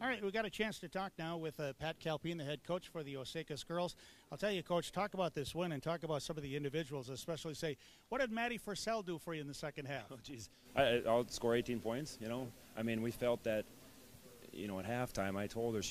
All right, we got a chance to talk now with Pat Kalpin, the head coach for the Osakis girls. I'll tell you, Coach, talk about this win and talk about some of the individuals, especially say, what did Maddie Forsell do for you in the second half? Oh, geez. I'll score 18 points, I mean, we felt that, at halftime, I told her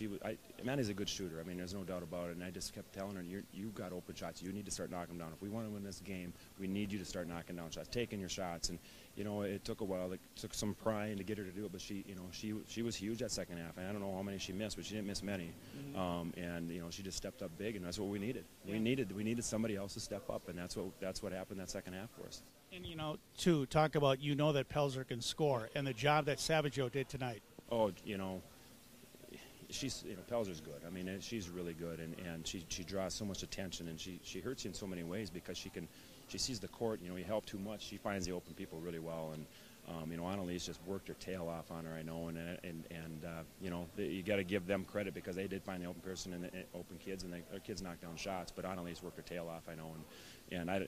Maddie's a good shooter. I mean, there's no doubt about it. And I just kept telling her, you got open shots. You need to start knocking them down. If we want to win this game, we need you to start knocking down shots, taking your shots. And, it took a while. It took some prying to get her to do it. But she was huge that second half. And I don't know how many she missed, but she didn't miss many. And she just stepped up big, and that's what we needed. Yeah. We needed somebody else to step up, and that's what happened that second half for us. And, to talk about, that Pelzer can score and the job that Savaggio did tonight. Oh, she's Pelzer's good. I mean, she's really good, and she draws so much attention, and she hurts you in so many ways because she sees the court. You help too much, she finds the open people really well, and Annalise just worked her tail off on her. I know, and you got to give them credit because they did find the open person and the open kids, and their kids knocked down shots. But Annalise worked her tail off. I know, and I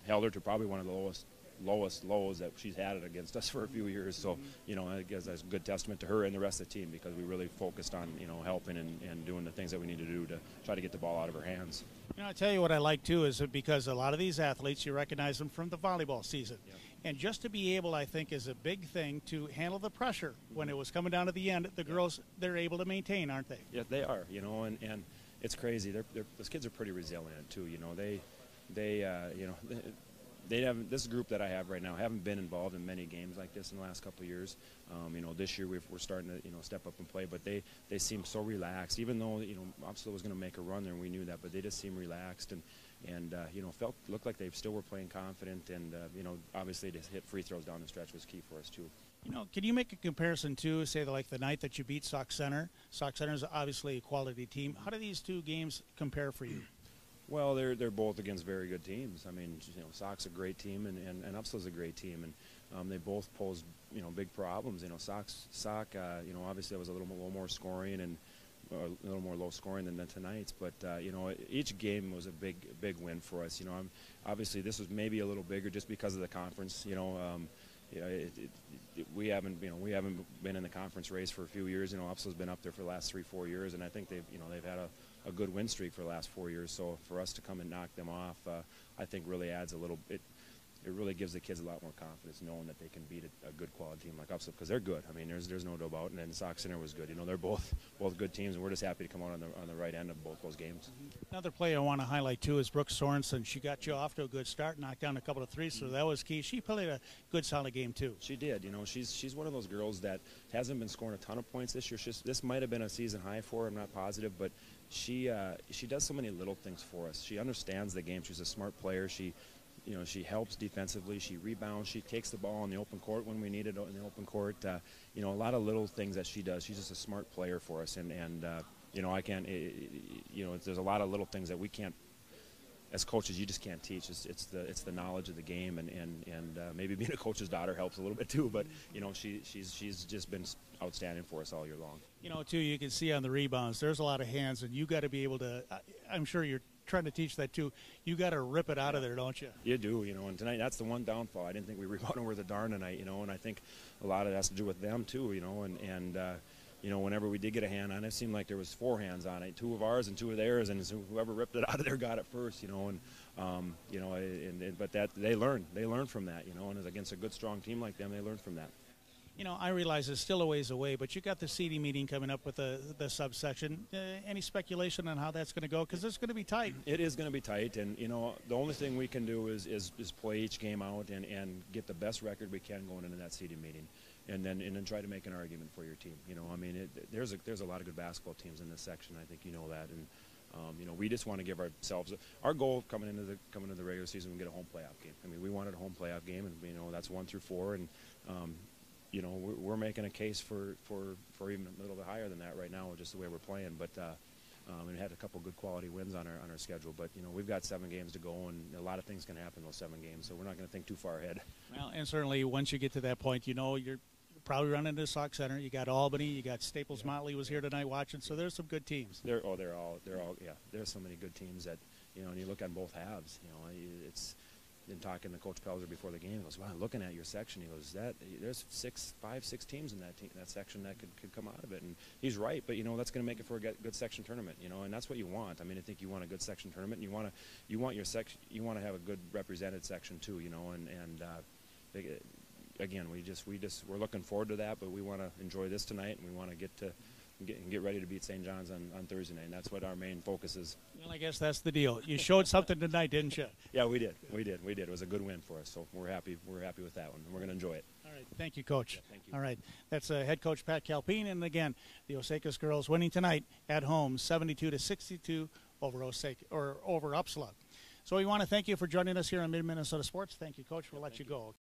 held her to probably one of the lowest lows that she's had it against us for a few years. So, I guess that's a good testament to her and the rest of the team because we really focused on, helping and doing the things that we need to do to try to get the ball out of her hands. I'll tell you what I like, too, is because a lot of these athletes, you recognize them from the volleyball season. Yep. And just to be able, I think, is a big thing to handle the pressure when it was coming down to the end. The girls, they're able to maintain, aren't they? Yeah, they are, and it's crazy. Those kids are pretty resilient, too. They haven't. This group that I have right now haven't been involved in many games like this in the last couple of years. This year we're starting to step up and play, but they seem so relaxed. Even though Upsala was going to make a run there, and we knew that, but they just seem relaxed and looked like they still were playing confident. And obviously to hit free throws down the stretch was key for us too. Can you make a comparison to, say, like the night that you beat Sauk Centre? Sauk Centre is obviously a quality team. How do these two games compare for you? Well, they're both against very good teams. I mean, Sauk's a great team, and Upsala's a great team, and they both pose big problems. Sauk, obviously it was a little more scoring and a little more low scoring than tonight's, but each game was a big win for us. Obviously this was maybe a little bigger just because of the conference. We haven't been in the conference race for a few years. Upsala's been up there for the last 3-4 years, and I think they've had a good win streak for the last 4 years. So for us to come and knock them off, I think really adds a little bit. It really gives the kids a lot more confidence knowing that they can beat a good quality team like Upsala because they're good. I mean, there's no doubt about it. And then Sauk Centre was good. They're both good teams, and we're just happy to come out on the right end of both those games. Another player I want to highlight too is Brooke Sorensen. She got you off to a good start, knocked down a couple of threes, so that was key. She played a good, solid game too. She did. She's one of those girls that hasn't been scoring a ton of points this year. This might have been a season high for her. I'm not positive, but she does so many little things for us. She understands the game. She's a smart player. She helps defensively. She rebounds. She takes the ball in the open court when we need it in the open court. A lot of little things that she does. She's just a smart player for us, and I can't. There's a lot of little things that we can't, as coaches, you just can't teach. It's the knowledge of the game, and maybe being a coach's daughter helps a little bit too. But she's just been outstanding for us all year long. Too, you can see on the rebounds, there's a lot of hands, and you got to be able to. I'm sure you're trying to teach that too. You got to rip it out of there, don't you? You do, and tonight that's the one downfall. I didn't think we rebounded worth a darn tonight, and I think a lot of it has to do with them too, and whenever we did get a hand on it, it seemed like there was 4 hands on it, 2 of ours and 2 of theirs, and so whoever ripped it out of there got it first, but that they learn from that, and against a good strong team like them, they learn from that. I realize it's still a ways away, but you got the CD meeting coming up with the subsection. Any speculation on how that's going to go? Because it's going to be tight. It is going to be tight, and the only thing we can do is play each game out and get the best record we can going into that CD meeting, and then try to make an argument for your team. There's a lot of good basketball teams in this section. I think you know that, and we just want to give ourselves our goal coming into the regular season. We get a home playoff game. I mean, we wanted a home playoff game, and that's 1 through 4, and we're making a case for even a little bit higher than that right now, just the way we're playing. But we had a couple good quality wins on our schedule. But we've got 7 games to go, and a lot of things can happen in those 7 games. So we're not going to think too far ahead. Well, and certainly once you get to that point, you're probably running into Sauk Centre. You got Albany. You got Staples Motley was here tonight watching. So there's some good teams. They're all yeah. There's so many good teams that and you look on both halves. in talking to Coach Pelzer before the game, he goes, "Wow, looking at your section," he goes, there's 5-6 teams in that section that could come out of it." And he's right, but that's going to make it for a good section tournament, and that's what you want. I mean, I think you want a good section tournament, and you want your section, you want to have a good represented section too, again, we're looking forward to that, but we want to enjoy this tonight, and we want to get ready to beat St. John's on Thursday night, and that's what our main focus is. Well, I guess that's the deal. You showed something tonight, didn't you? Yeah, we did. It was a good win for us, so we're happy with that one, and we're going to enjoy it. All right. Thank you, Coach. Yeah, thank you. All right. That's head coach Pat Kalpin, and again, the Osakis girls winning tonight at home, 72-62 over Upsala. So we want to thank you for joining us here on Mid-Minnesota Sports. Thank you, Coach. We'll let you go.